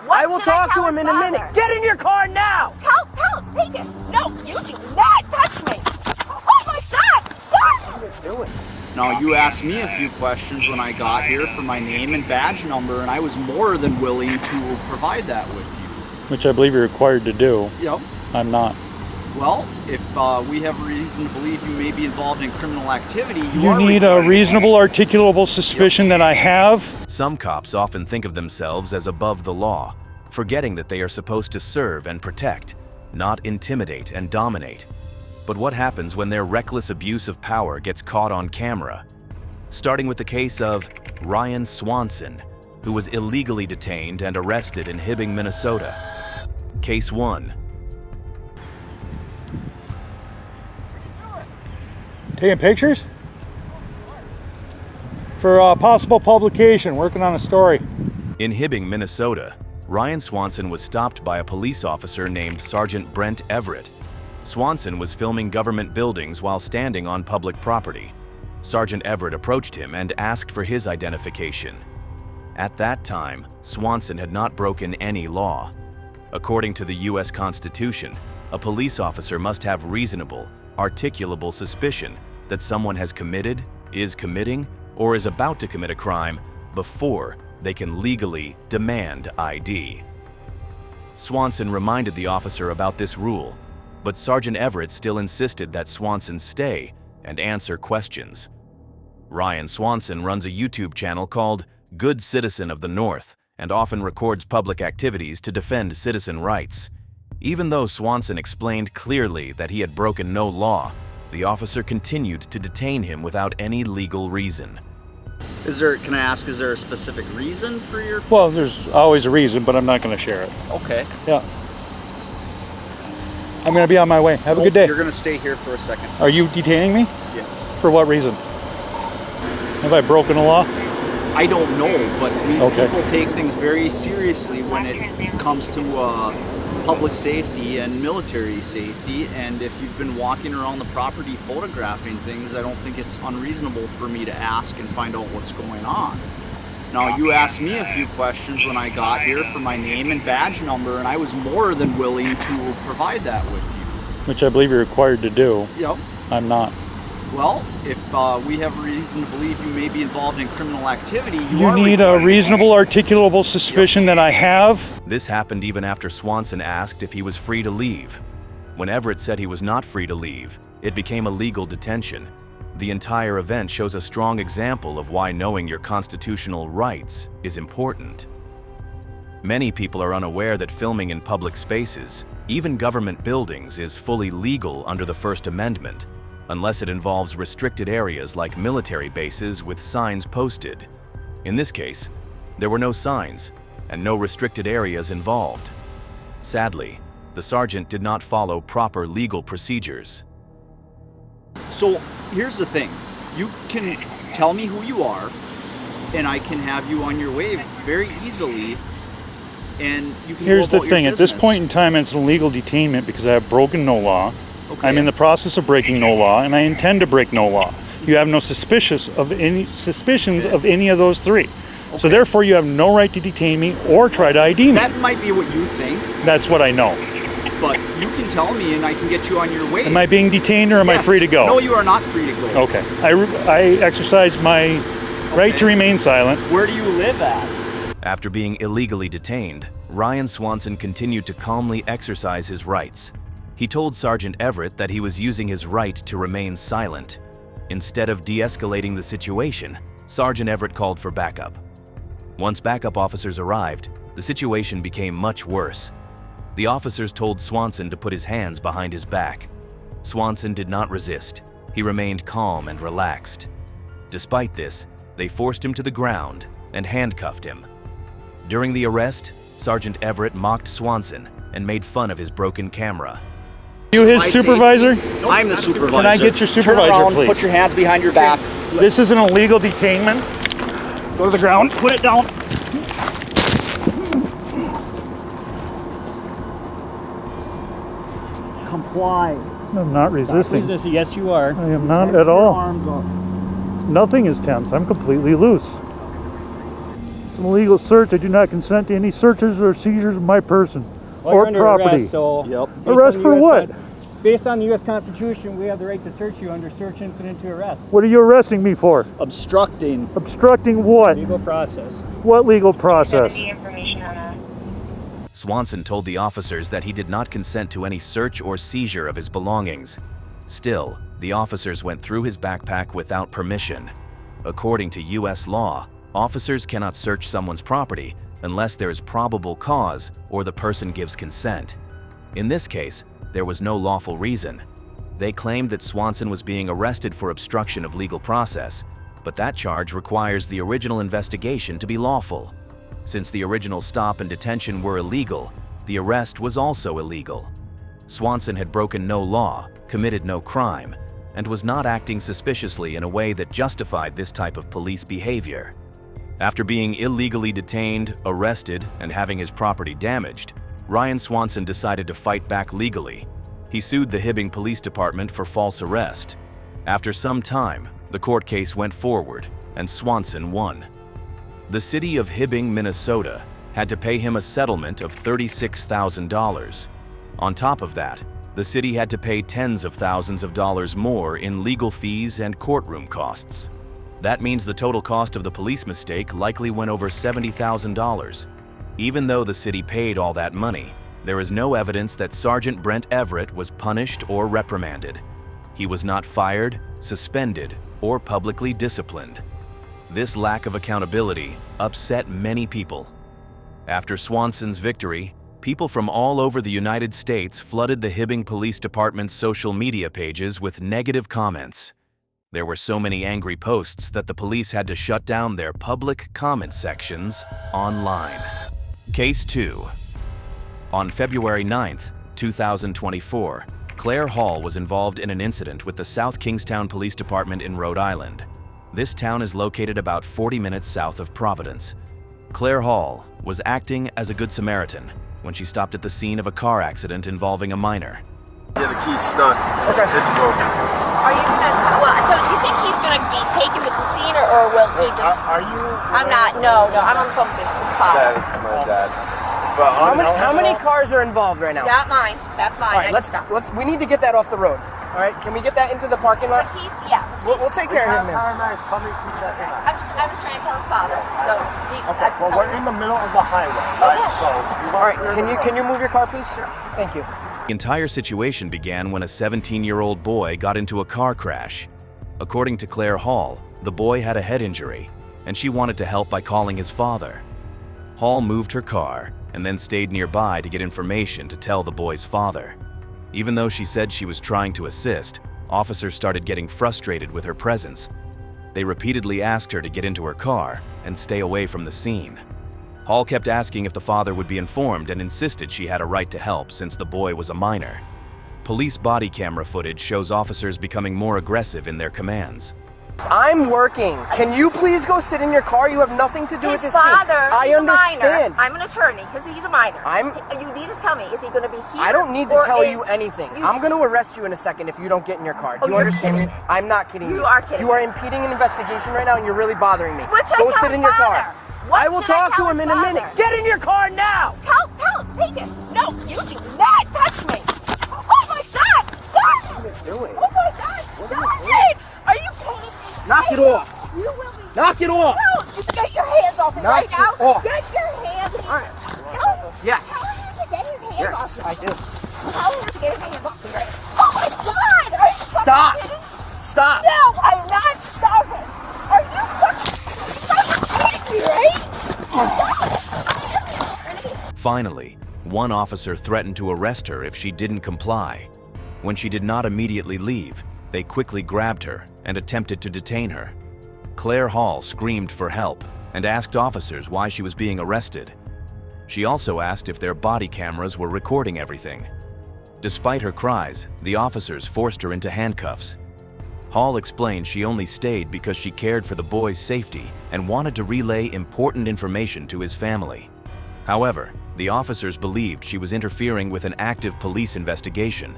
I will talk to him in a minute. Get in your car now! Tell him, take it. No, you do not touch me. Oh my God, stop! What are you doing? Now, you asked me a few questions when I got here for my name and badge number, and I was more than willing to provide that with you. Which I believe you're required to do. Yep. I'm not. Well, if we have reason to believe you may be involved in criminal activity, you need a reasonable, articulable suspicion that I have. Some cops often think of themselves as above the law, forgetting that they are supposed to serve and protect, not intimidate and dominate. But what happens when their reckless abuse of power gets caught on camera? Starting with the case of Ryan Swanson, who was illegally detained and arrested in Hibbing, Minnesota. Case 1. Taking pictures? For possible publication, working on a story. In Hibbing, Minnesota, Ryan Swanson was stopped by a police officer named Sergeant Brent Everett. Swanson was filming government buildings while standing on public property. Sergeant Everett approached him and asked for his identification. At that time, Swanson had not broken any law. According to the U.S. Constitution, a police officer must have reasonable, articulable suspicion that someone has committed, is committing, or is about to commit a crime before they can legally demand ID. Swanson reminded the officer about this rule, but Sergeant Everett still insisted that Swanson stay and answer questions. Ryan Swanson runs a YouTube channel called Good Citizen of the North and often records public activities to defend citizen rights. Even though Swanson explained clearly that he had broken no law, the officer continued to detain him without any legal reason. Can I ask, is there a specific reason for your... Well, there's always a reason, but I'm not going to share it. Okay. Yeah. I'm going to be on my way. Have a good day. You're going to stay here for a second. Are you detaining me? Yes. For what reason? Have I broken a law? I don't know, but Okay. people take things very seriously when it comes to public safety and military safety, and if you've been walking around the property photographing things, I don't think it's unreasonable for me to ask and find out what's going on. Now, you asked me a few questions when I got here for my name and badge number, and I was more than willing to provide that with you. Which I believe you're required to do. Yep. I'm not. Well, if we have reason to believe you may be involved in criminal activity, you need a reasonable, articulable suspicion that I have. This happened even after Swanson asked if he was free to leave. When Everett said he was not free to leave, it became a legal detention. The entire event shows a strong example of why knowing your constitutional rights is important. Many people are unaware that filming in public spaces, even government buildings, is fully legal under the First Amendment, unless it involves restricted areas like military bases with signs posted. In this case, there were no signs and no restricted areas involved. Sadly, the sergeant did not follow proper legal procedures. So here's the thing. You can tell me who you are, and I can have you on your way very easily, and you can Here's go the about thing. your At this business. point in time, it's an illegal detainment because I have broken no law. Okay. I'm in the process of breaking no law, and I intend to break no law. You have no suspicions of any of those three. Okay. So therefore, you have no right to detain me or try to ID me. That might be what you think, That's what I know. but you can tell me and I can get you on your way. Am I being detained or am I Yes. free to go? No, you are not free to go. Okay. I exercise my right to remain silent. Where do you live at? After being illegally detained, Ryan Swanson continued to calmly exercise his rights. He told Sergeant Everett that he was using his right to remain silent. Instead of de-escalating the situation, Sergeant Everett called for backup. Once backup officers arrived, the situation became much worse. The officers told Swanson to put his hands behind his back. Swanson did not resist. He remained calm and relaxed. Despite this, they forced him to the ground and handcuffed him. During the arrest, Sergeant Everett mocked Swanson and made fun of his broken camera. You his supervisor? No, I'm the supervisor. Can I get your supervisor, Turn around, please? Put your hands behind your back. This is an illegal detainment. Go to the ground, put it down. Comply. I'm not resisting. Resisting. Yes, you are. I am not Tense at your all. arms up. Nothing is tense. I'm completely loose. So an illegal search. I do not consent to any searches or seizures of my person or property. Arrest, so Arrest for what? Based on the U.S. Constitution, we have the right to search you under search incident to arrest. What are you arresting me for? Obstructing. Obstructing what? Legal process. What legal process? Swanson told the officers that he did not consent to any search or seizure of his belongings. Still, the officers went through his backpack without permission. According to U.S. law, officers cannot search someone's property unless there is probable cause or the person gives consent. In this case, there was no lawful reason. They claimed that Swanson was being arrested for obstruction of legal process, but that charge requires the original investigation to be lawful. Since the original stop and detention were illegal, the arrest was also illegal. Swanson had broken no law, committed no crime, and was not acting suspiciously in a way that justified this type of police behavior. After being illegally detained, arrested, and having his property damaged, Ryan Swanson decided to fight back legally. He sued the Hibbing Police Department for false arrest. After some time, the court case went forward, and Swanson won. The city of Hibbing, Minnesota, had to pay him a settlement of $36,000. On top of that, the city had to pay tens of thousands of dollars more in legal fees and courtroom costs. That means the total cost of the police mistake likely went over $70,000. Even though the city paid all that money, there is no evidence that Sergeant Brent Everett was punished or reprimanded. He was not fired, suspended, or publicly disciplined. This lack of accountability upset many people. After Swanson's victory, people from all over the United States flooded the Hibbing Police Department's social media pages with negative comments. There were so many angry posts that the police had to shut down their public comment sections online. Case 2. On February 9, 2024, Claire Hall was involved in an incident with the South Kingstown Police Department in Rhode Island. This town is located about 40 minutes south of Providence. Claire Hall was acting as a good Samaritan when she stopped at the scene of a car accident involving a minor. Yeah, the key's stuck. Okay. It's broken. Are you gonna, well, so do you think he's gonna be taken to the scene or will he just... Are you... I'm not, no, I'm on the phone with his father. That's my dad. But How many cars are involved right now? Not mine, that's mine. All right, we need to get that off the road. All right, can we get that into the parking lot? We'll take care of him, man. Paramedics coming to check it out. I'm just trying to tell his father. So Okay, well, we're in the middle of the highway, right? So... All right, can you move your car, please? Thank you. The entire situation began when a 17-year-old boy got into a car crash. According to Claire Hall, the boy had a head injury, and she wanted to help by calling his father. Hall moved her car and then stayed nearby to get information to tell the boy's father. Even though she said she was trying to assist, officers started getting frustrated with her presence. They repeatedly asked her to get into her car and stay away from the scene. Hall kept asking if the father would be informed and insisted she had a right to help since the boy was a minor. Police body camera footage shows officers becoming more aggressive in their commands. I'm working. Can you please go sit in your car? You have nothing to do with this his father, scene. I understand. I'm an attorney because he's a minor. You need to tell me, is he going to be here? I don't need to tell you anything. I'm going to arrest you in a second if you don't get in your car. Do you understand me? I'm not kidding you. You are kidding. You are impeding an investigation right now and you're really bothering me. What should Go I tell sit in his your father? car. What I will should I talk tell to him his in a father? minute. Get in your car now! Tell him, take it. No, you do not touch me. Oh my God, stop! What are you doing? Oh my God, stop it! Are you kidding me? Knock it off. You will be. Knock it off. No, get your hands off me Knock right it now. off. Get your hands off. All right. Yes. Tell him to get his hands Yes, off me. I do. Tell him to get his hands off me right now. Oh my God! Are you Stop. fucking kidding me? Stop. No, I'm not stopping. Are you fucking kidding me, right? Finally, one officer threatened to arrest her if she didn't comply. When she did not immediately leave, they quickly grabbed her and attempted to detain her. Claire Hall screamed for help and asked officers why she was being arrested. She also asked if their body cameras were recording everything. Despite her cries, the officers forced her into handcuffs. Hall explained she only stayed because she cared for the boy's safety and wanted to relay important information to his family. However, the officers believed she was interfering with an active police investigation.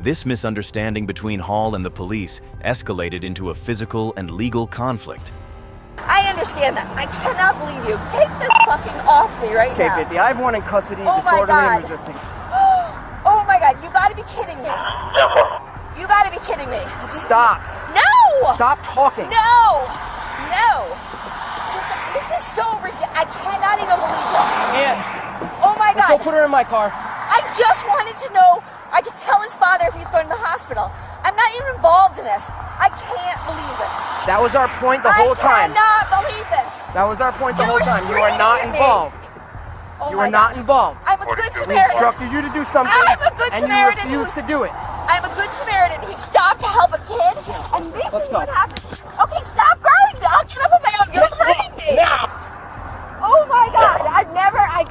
This misunderstanding between Hall and the police escalated into a physical and legal conflict. I understand understand that. I cannot believe you. Take this fucking off me right Okay, now. 50. I have one in custody, Oh my disorderly God. and resisting. Oh my God, you gotta be kidding me. You gotta be kidding me. Stop. No! Stop talking. No! No! This is so ridiculous. I cannot even believe this. Yeah. Oh my Let's God. go put her in my car. I just wanted to know. I could tell his father if he's going to the hospital. I'm not even involved in this. I can't believe this. That was our point the whole time. I cannot believe this. That was our point the You whole were time. You are not screaming at me. involved. Oh You my are not God. involved. I'm a good We Samaritan. instructed you to do something, I'm a good and Samaritan you refused to do it. I'm a good Samaritan who stopped to help a kid, and this Let's is go. what happened. Okay, stop growing me. I'll get up on my own. You're hurting me. Oh my God, I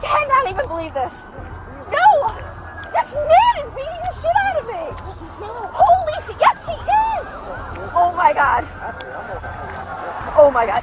cannot even believe this. No, this man is beating the shit out of me. Holy shit, yes he is. Oh my God. Oh my God.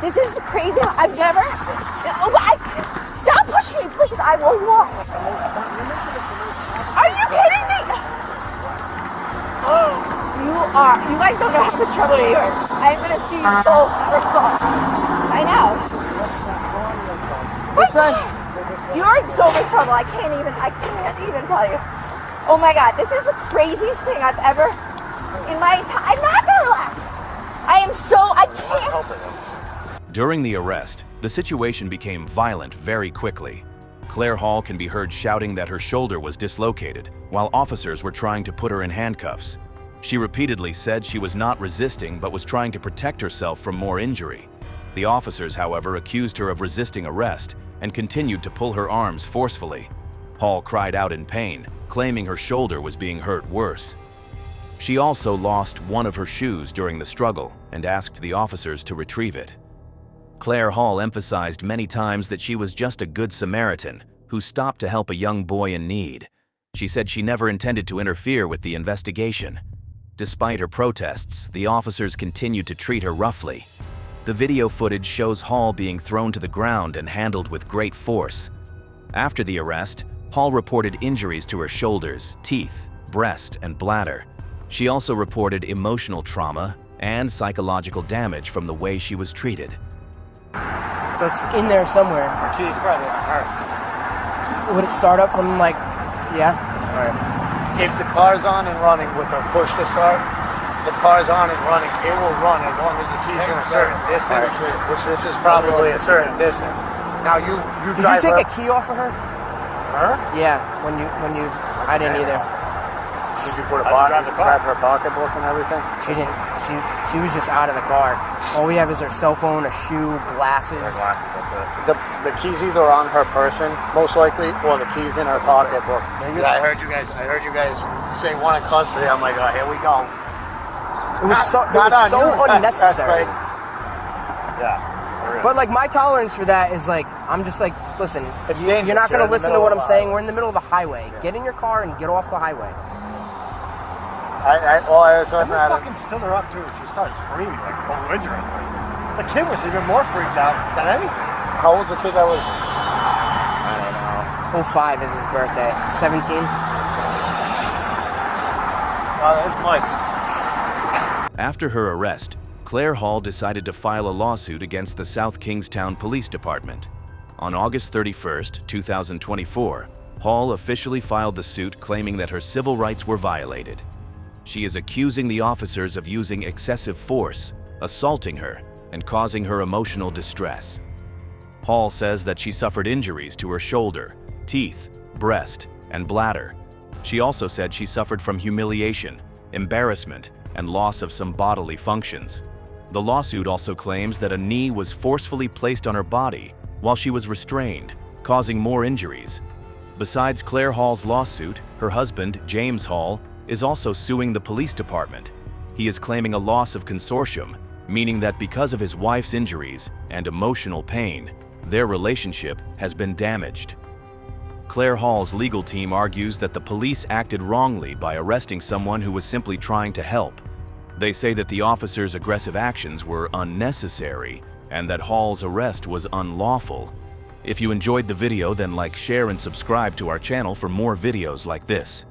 This is crazy. I've never, stop pushing me, please. I will walk. Are you kidding me? You guys don't know how much trouble you're in. I'm gonna see you both for assault. I know. You're in so much trouble. I can't even tell you. Oh my God, this is the craziest thing I've ever in my entire. I'm not gonna relax. I can't. During the arrest, the situation became violent very quickly. Claire Hall can be heard shouting that her shoulder was dislocated, while officers were trying to put her in handcuffs. She repeatedly said she was not resisting but was trying to protect herself from more injury. The officers, however, accused her of resisting arrest and continued to pull her arms forcefully. Hall cried out in pain, claiming her shoulder was being hurt worse. She also lost one of her shoes during the struggle and asked the officers to retrieve it. Claire Hall emphasized many times that she was just a good Samaritan who stopped to help a young boy in need. She said she never intended to interfere with the investigation. Despite her protests, the officers continued to treat her roughly. The video footage shows Hall being thrown to the ground and handled with great force. After the arrest, Hall reported injuries to her shoulders, teeth, breast, and bladder. She also reported emotional trauma and psychological damage from the way she was treated. So it's in there somewhere. Keys probably on her. Would it start up from like, yeah? All right. If the car's on and running with a push to start, the car's on and running, it will run as long as the key's in a certain distance, which this is probably a certain distance. Now you Did you drive take her. a key off of her? Her? Yeah, when you, I didn't either. Did you put grab her pocketbook and everything? She didn't, she was just out of the car. All we have is her cell phone, a shoe, glasses. That's it. The key's either on her person, most likely, or the key's in her pocketbook. Yeah, I heard you guys say one in custody. I'm like, oh, here we go. It was so unnecessary. Yeah. But like my tolerance for that is like, I'm just like, listen, It's you're dangerous. not going You're to in the listen to middle what of I'm the saying. highway. We're in the middle of the highway. Get in your car and get off the highway. I said that. Fucking stood her up too. She started screaming like belligerent. The kid was even more freaked out than anything. How old's the kid that was? I don't know. 05 is his birthday. 17. That's Mike's. After her arrest, Claire Hall decided to file a lawsuit against the South Kingstown Police Department. On August 31st, 2024, Hall officially filed the suit claiming that her civil rights were violated. She is accusing the officers of using excessive force, assaulting her, and causing her emotional distress. Hall says that she suffered injuries to her shoulder, teeth, breast, and bladder. She also said she suffered from humiliation, embarrassment, and loss of some bodily functions. The lawsuit also claims that a knee was forcefully placed on her body while she was restrained, causing more injuries. Besides Claire Hall's lawsuit, her husband, James Hall, is also suing the police department. He is claiming a loss of consortium, meaning that because of his wife's injuries and emotional pain, their relationship has been damaged. Claire Hall's legal team argues that the police acted wrongly by arresting someone who was simply trying to help. They say that the officers' aggressive actions were unnecessary and that Hall's arrest was unlawful. If you enjoyed the video, then like, share, and subscribe to our channel for more videos like this.